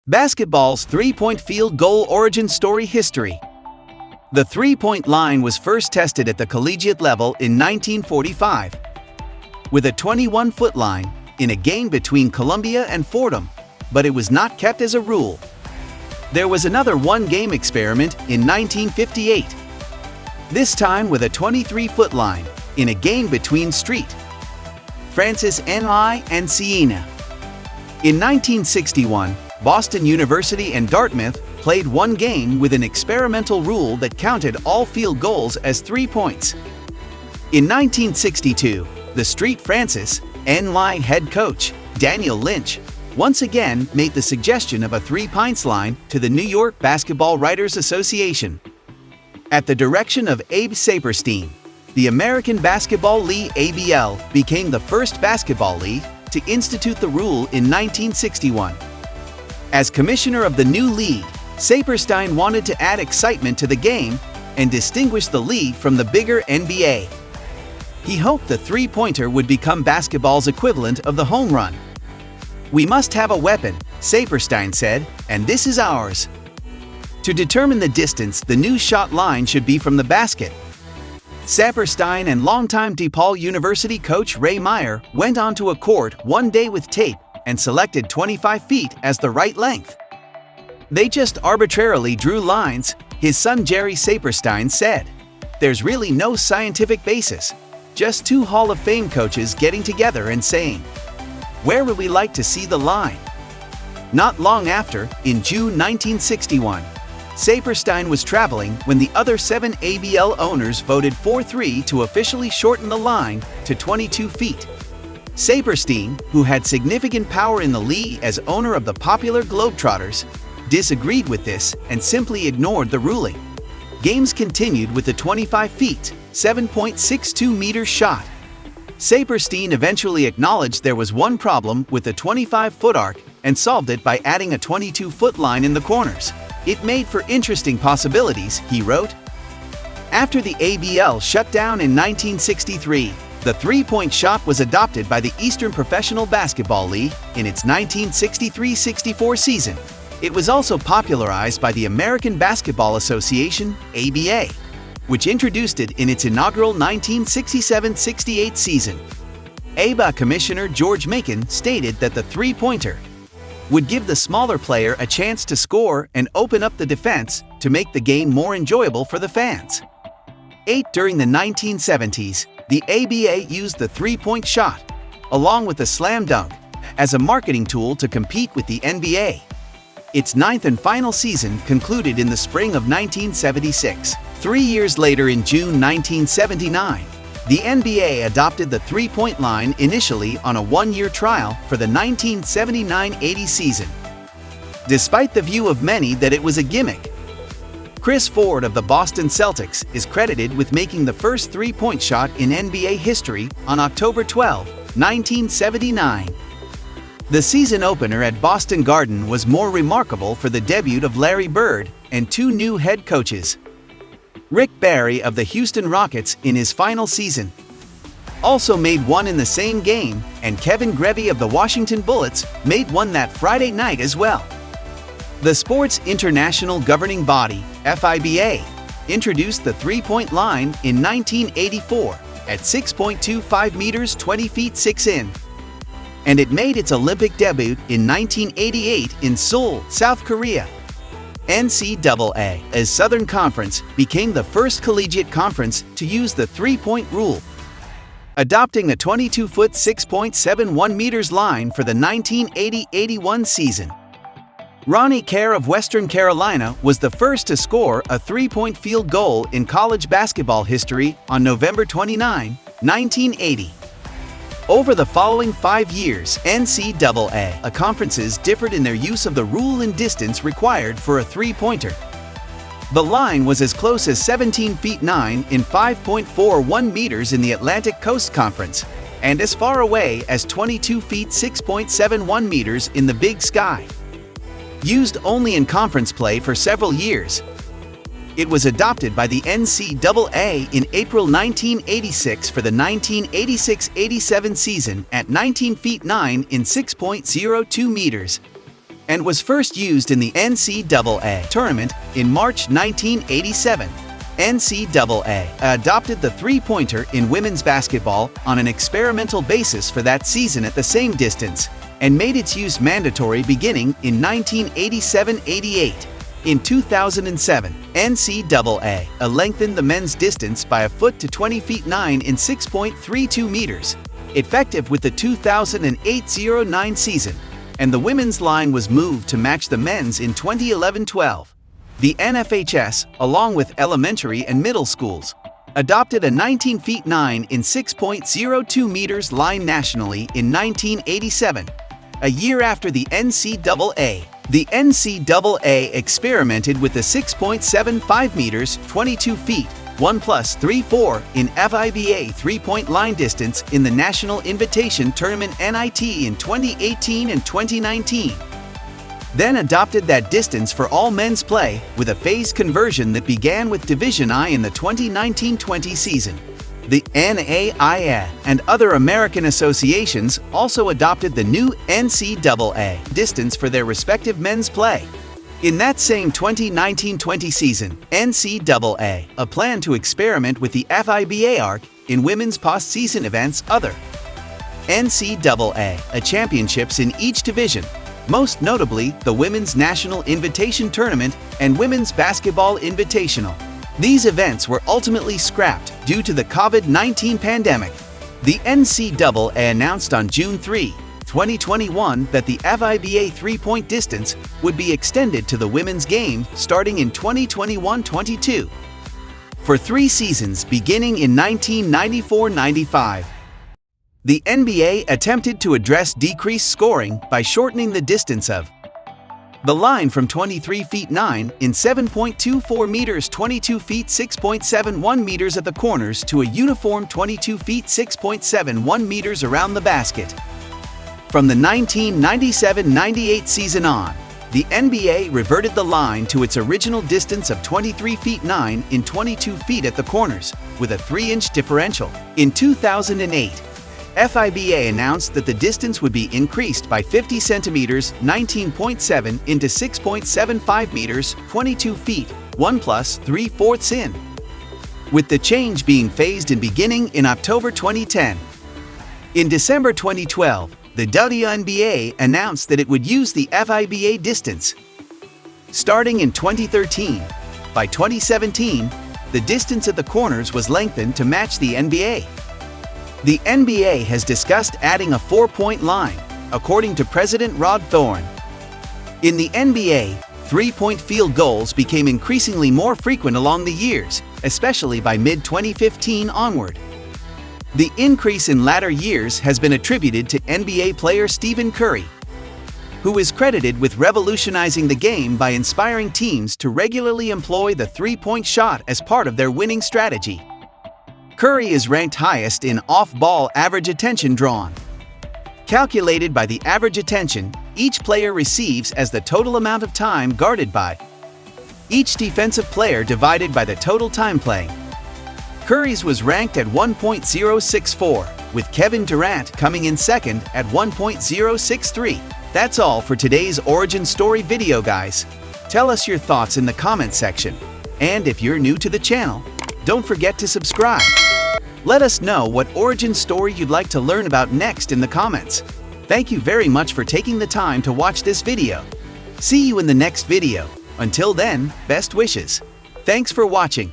Basketball's three-point field goal origin story history. The three-point line was first tested at the collegiate level in 1945 with a 21-foot line in a game between Columbia and Fordham, but it was not kept as a rule. There was another one-game experiment in 1958, this time with a 23-foot line in a game between St. Francis and Siena. In 1961, Boston University and Dartmouth played one game with an experimental rule that counted all field goals as 3 points. In 1962, the St. Francis head coach, Daniel Lynch, once again made the suggestion of a 3-points line to the New York Basketball Writers Association. At the direction of Abe Saperstein, the American Basketball League (ABL) became the first basketball league to institute the rule in 1961. As commissioner of the new league, Saperstein wanted to add excitement to the game and distinguish the league from the bigger NBA. He hoped the three-pointer would become basketball's equivalent of the home run. "We must have a weapon," Saperstein said, "and this is ours." To determine the distance, the new shot line should be from the basket. Saperstein and longtime DePaul University coach Ray Meyer went onto a court one day with tape and selected 25 feet as the right length. "They just arbitrarily drew lines," his son Jerry Saperstein said. "There's really no scientific basis, just two Hall of Fame coaches getting together and saying, 'Where would we like to see the line?'" Not long after, in June 1961, Saperstein was traveling when the other 7 ABL owners voted 4-3 to officially shorten the line to 22 feet. Saperstein, who had significant power in the league as owner of the popular Globetrotters, disagreed with this and simply ignored the ruling. Games continued with the 25 feet, 7.62 meter shot. Saperstein eventually acknowledged there was one problem with the 25-foot arc and solved it by adding a 22-foot line in the corners. "It made for interesting possibilities," he wrote. After the ABL shut down in 1963, the three-point shot was adopted by the Eastern Professional Basketball League in its 1963-64 season. It was also popularized by the American Basketball Association (ABA), which introduced it in its inaugural 1967-68 season. ABA Commissioner George Mikan stated that the three-pointer would give the smaller player a chance to score and open up the defense to make the game more enjoyable for the fans. During the 1970s, the ABA used the three-point shot, along with the slam dunk, as a marketing tool to compete with the NBA. Its 9th and final season concluded in the spring of 1976. 3 years later, in June 1979, the NBA adopted the three-point line initially on a one-year trial for the 1979-80 season. Despite the view of many that it was a gimmick, Chris Ford of the Boston Celtics is credited with making the first three-point shot in NBA history on October 12, 1979. The season opener at Boston Garden was more remarkable for the debut of Larry Bird and 2 new head coaches. Rick Barry of the Houston Rockets in his final season also made one in the same game, and Kevin Grevey of the Washington Bullets made one that Friday night as well. The sport's international governing body, FIBA, introduced the three-point line in 1984 at 6.25 meters 20 feet 6 in, and it made its Olympic debut in 1988 in Seoul, South Korea. NCAA, as Southern Conference, became the first collegiate conference to use the three-point rule, adopting a 22-foot 6.71 meters line for the 1980-81 season. Ronnie Kerr of Western Carolina was the first to score a three-point field goal in college basketball history on November 29, 1980. Over the following 5 years, NCAA conferences differed in their use of the rule and distance required for a three-pointer. The line was as close as 17 feet 9 in 5.41 meters in the Atlantic Coast Conference, and as far away as 22 feet 6.71 meters in the Big Sky. Used only in conference play for several years, it was adopted by the NCAA in April 1986 for the 1986-87 season at 19 feet 9 in 6.02 meters. and was first used in the NCAA tournament in March 1987. NCAA adopted the three-pointer in women's basketball on an experimental basis for that season at the same distance, and made its use mandatory beginning in 1987-88. In 2007, NCAA lengthened the men's distance by a foot to 20 feet 9 in 6.32 meters, effective with the 2008-09 season, and the women's line was moved to match the men's in 2011-12. The NFHS, along with elementary and middle schools, adopted a 19 feet 9 in 6.02 meters line nationally in 1987, a year after the NCAA. The NCAA experimented with the 6.75 meters 22 feet 1 plus 3-4 in FIBA three-point line distance in the National Invitation Tournament NIT in 2018 and 2019. Then adopted that distance for all men's play with a phased conversion that began with Division I in the 2019-20 season. The NAIA and other American associations also adopted the new NCAA distance for their respective men's play. In that same 2019-20 season, NCAA planned to experiment with the FIBA arc in women's postseason events other NCAA championships in each division, most notably the Women's National Invitation Tournament and Women's Basketball Invitational. These events were ultimately scrapped due to the COVID-19 pandemic. The NCAA announced on June 3, 2021 that the FIBA three-point distance would be extended to the women's game starting in 2021-22 for 3 seasons beginning in 1994-95. The NBA attempted to address decreased scoring by shortening the distance of the line from 23 feet 9 in 7.24 meters 22 feet 6.71 meters at the corners to a uniform 22 feet 6.71 meters around the basket. From the 1997-98 season on, the NBA reverted the line to its original distance of 23 feet 9 in 22 feet at the corners, with a 3-inch differential. In 2008, FIBA announced that the distance would be increased by 50 centimeters 19.7 into 6.75 meters 22 feet 1 plus 3/4 in, with the change being phased in beginning in October 2010. In December 2012, the WNBA announced that it would use the FIBA distance. Starting in 2013, by 2017, the distance at the corners was lengthened to match the NBA. The NBA has discussed adding a 4-point line, according to President Rod Thorne. In the NBA, 3-point field goals became increasingly more frequent along the years, especially by mid-2015 onward. The increase in latter years has been attributed to NBA player Stephen Curry, who is credited with revolutionizing the game by inspiring teams to regularly employ the 3-point shot as part of their winning strategy. Curry is ranked highest in off-ball average attention drawn, calculated by the average attention each player receives as the total amount of time guarded by each defensive player divided by the total time playing. Curry's was ranked at 1.064, with Kevin Durant coming in second at 1.063. That's all for today's origin story video, guys. Tell us your thoughts in the comment section. And if you're new to the channel, don't forget to subscribe. Let us know what origin story you'd like to learn about next in the comments. Thank you very much for taking the time to watch this video. See you in the next video. Until then, best wishes. Thanks for watching.